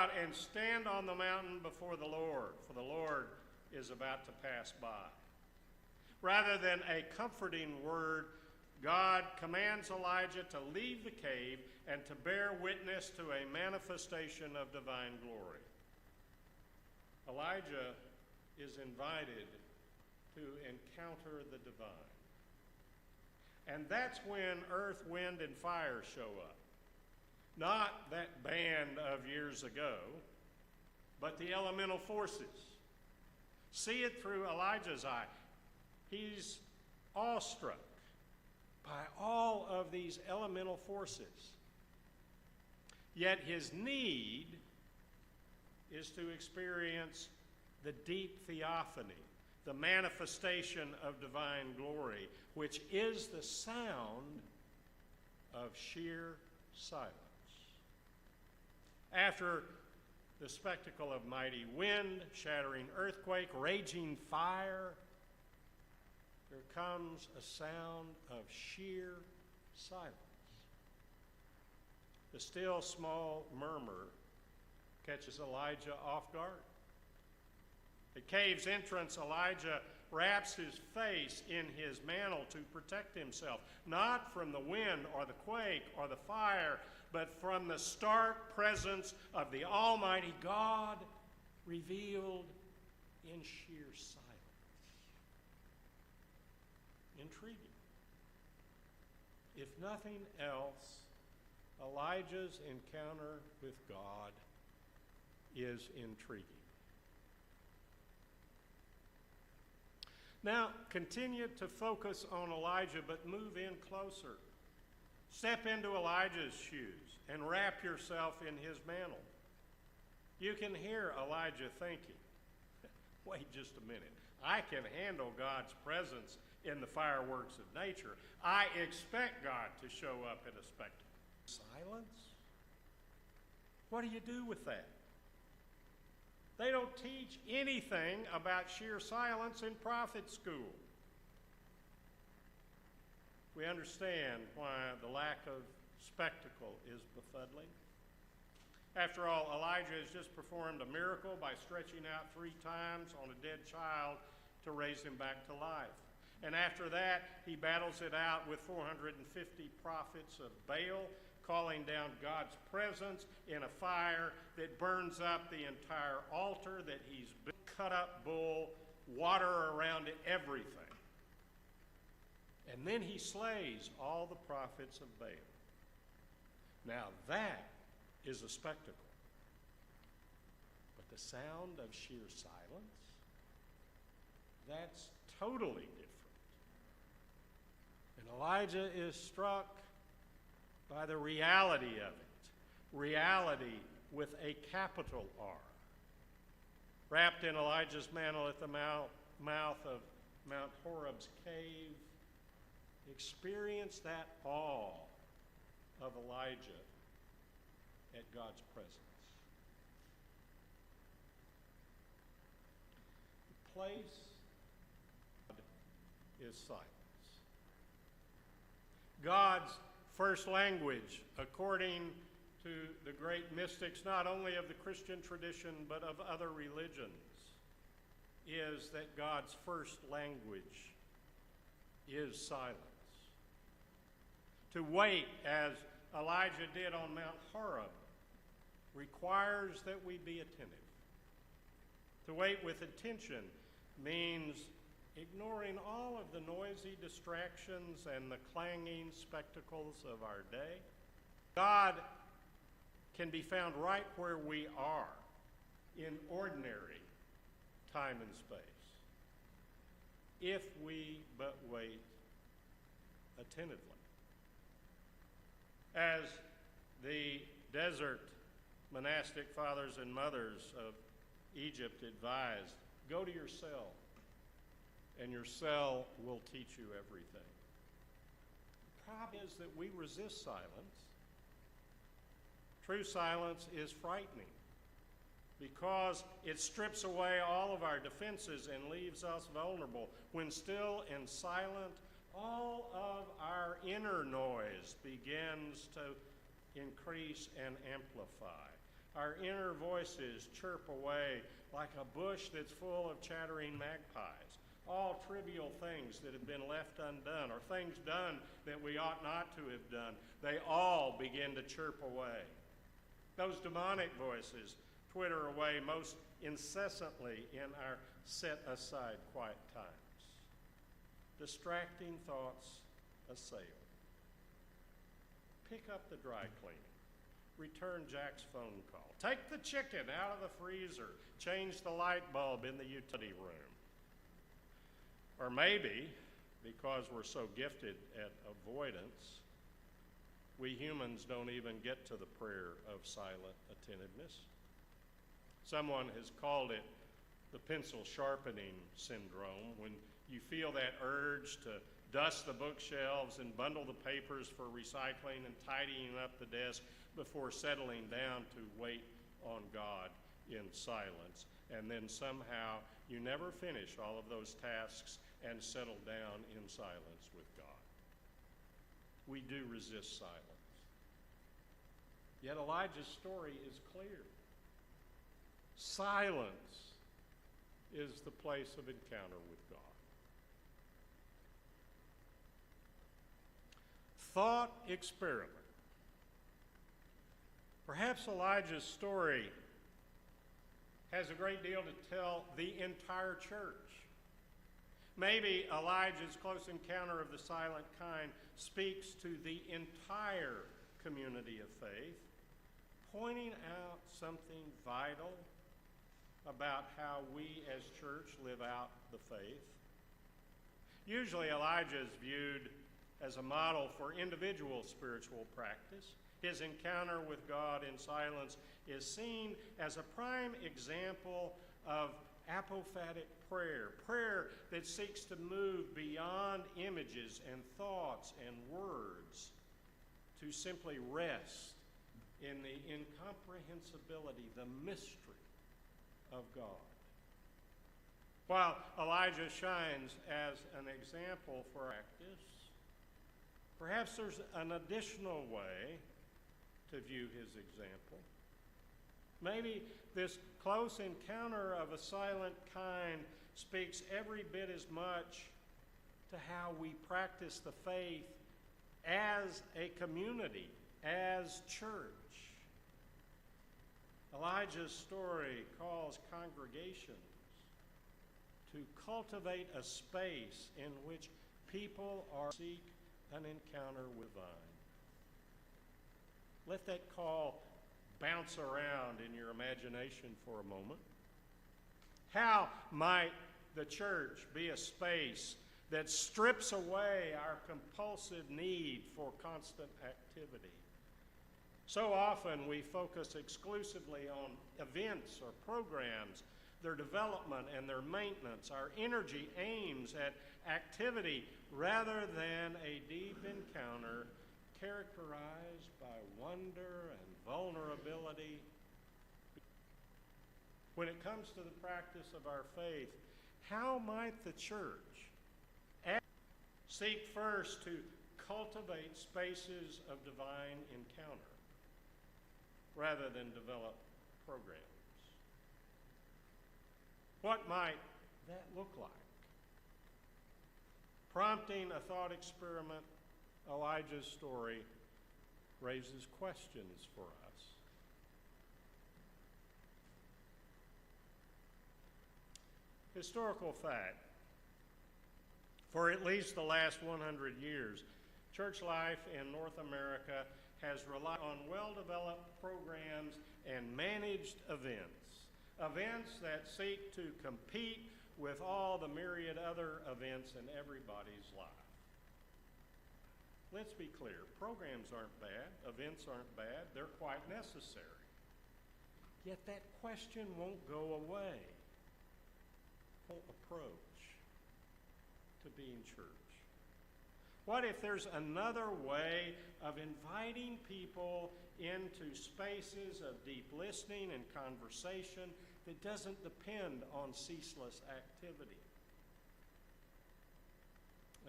out and stand on the mountain before the Lord, for the Lord is about to pass by. Rather than a comforting word, God commands Elijah to leave the cave and to bear witness to a manifestation of divine glory. Elijah is invited to encounter the divine. And that's when earth, wind, and fire show up. Not that band of years ago, but the elemental forces. See it through Elijah's eye. He's awestruck by all of these elemental forces. Yet his need is to experience the deep theophany, the manifestation of divine glory, which is the sound of sheer silence. After the spectacle of mighty wind, shattering earthquake, raging fire, there comes a sound of sheer silence. The still small murmur catches Elijah off guard. At cave's entrance, Elijah wraps his face in his mantle to protect himself, not from the wind or the quake or the fire, but from the stark presence of the Almighty God revealed in sheer silence. Intriguing. If nothing else, Elijah's encounter with God is intriguing. Now, continue to focus on Elijah, but move in closer. Step into Elijah's shoes and wrap yourself in his mantle. You can hear Elijah thinking, wait just a minute. I can handle God's presence in the fireworks of nature. I expect God to show up in a spectacle. Silence? What do you do with that? They don't teach anything about sheer silence in prophet school. We understand why the lack of spectacle is befuddling. After all, Elijah has just performed a miracle by stretching out 3 times on a dead child to raise him back to life. And after that, he battles it out with 450 prophets of Baal, calling down God's presence in a fire that burns up the entire altar that he's built, cut up bull, water around it, everything. And then he slays all the prophets of Baal. Now that is a spectacle. But the sound of sheer silence, that's totally different. And Elijah is struck by the reality of it. Reality with a capital R. Wrapped in Elijah's mantle at the mouth of Mount Horeb's cave, experience that awe of Elijah at God's presence. The place is silence. God's first language, according to the great mystics, not only of the Christian tradition, but of other religions, is that God's first language is silence. To wait, as Elijah did on Mount Horeb, requires that we be attentive. To wait with attention means ignoring all of the noisy distractions and the clanging spectacles of our day. God can be found right where we are in ordinary time and space, if we but wait attentively. As the desert monastic fathers and mothers of Egypt advised, go to your cell, and your cell will teach you everything. The problem is that we resist silence. True silence is frightening because it strips away all of our defenses and leaves us vulnerable. When still and silent, all of our inner noise begins to increase and amplify. Our inner voices chirp away like a bush that's full of chattering magpies. All trivial things that have been left undone, or things done that we ought not to have done, they all begin to chirp away. Those demonic voices twitter away most incessantly in our set-aside quiet times. Distracting thoughts assail. Pick up the dry cleaning. Return Jack's phone call. Take the chicken out of the freezer. Change the light bulb in the utility room. Or maybe, because we're so gifted at avoidance, we humans don't even get to the prayer of silent attentiveness. Someone has called it the pencil sharpening syndrome, when you feel that urge to dust the bookshelves and bundle the papers for recycling and tidying up the desk before settling down to wait on God in silence. And then somehow you never finish all of those tasks and settle down in silence with God. We do resist silence. Yet Elijah's story is clear. Silence is the place of encounter with God. Thought experiment. Perhaps Elijah's story has a great deal to tell the entire church. Maybe Elijah's close encounter of the silent kind speaks to the entire community of faith, pointing out something vital about how we as church live out the faith. Usually Elijah is viewed as a model for individual spiritual practice. His encounter with God in silence is seen as a prime example of apophatic prayer, prayer that seeks to move beyond images and thoughts and words to simply rest in the incomprehensibility, the mystery of God. While Elijah shines as an example for practice, perhaps there's an additional way to view his example. Maybe this close encounter of a silent kind speaks every bit as much to how we practice the faith as a community, as church. Elijah's story calls congregations to cultivate a space in which people are seek an encounter with thine. Let that call bounce around in your imagination for a moment. How might the church be a space that strips away our compulsive need for constant activity? So often we focus exclusively on events or programs, their development and their maintenance. Our energy aims at activity rather than a deep encounter characterized by wonder and vulnerability. When it comes to the practice of our faith, how might the church seek first to cultivate spaces of divine encounter rather than develop programs? What might that look like? Prompting a thought experiment, Elijah's story raises questions for us. Historical fact. For at least the last 100 years, church life in North America has relied on well-developed programs and managed events. Events that seek to compete with all the myriad other events in everybody's life. Let's be clear, programs aren't bad, events aren't bad, they're quite necessary. Yet that question won't go away. Won't approach to being church. What if there's another way of inviting people into spaces of deep listening and conversation that doesn't depend on ceaseless activity?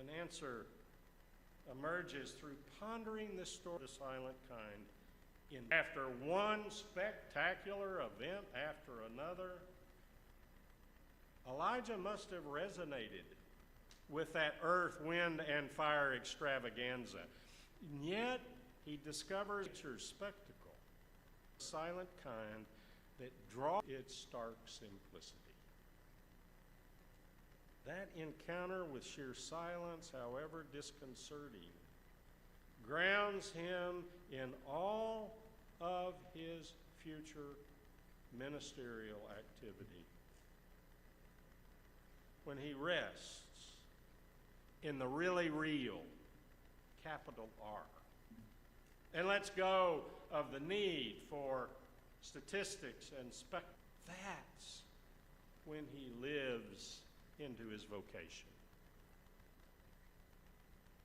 An answer emerges through pondering the story of the silent kind After one spectacular event after another, Elijah must have resonated with that earth, wind, and fire extravaganza. And yet, he discovers nature's spectacle, a silent kind that draws its stark simplicity. That encounter with sheer silence, however disconcerting, grounds him in all of his future ministerial activity. When he rests in the really real, capital R, and lets go of the need for statistics and that's when he lives into his vocation.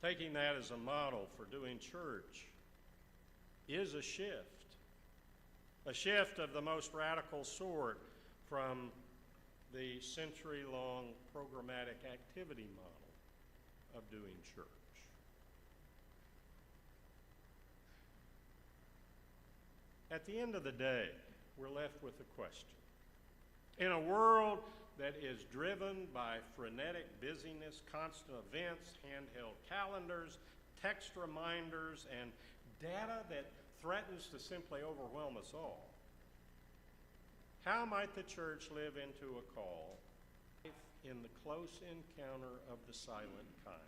Taking that as a model for doing church is a shift of the most radical sort from the century-long programmatic activity model of doing church. At the end of the day, we're left with a question. In a world that is driven by frenetic busyness, constant events, handheld calendars, text reminders, and data that threatens to simply overwhelm us all, how might the church live into a call in the close encounter of the silent kind?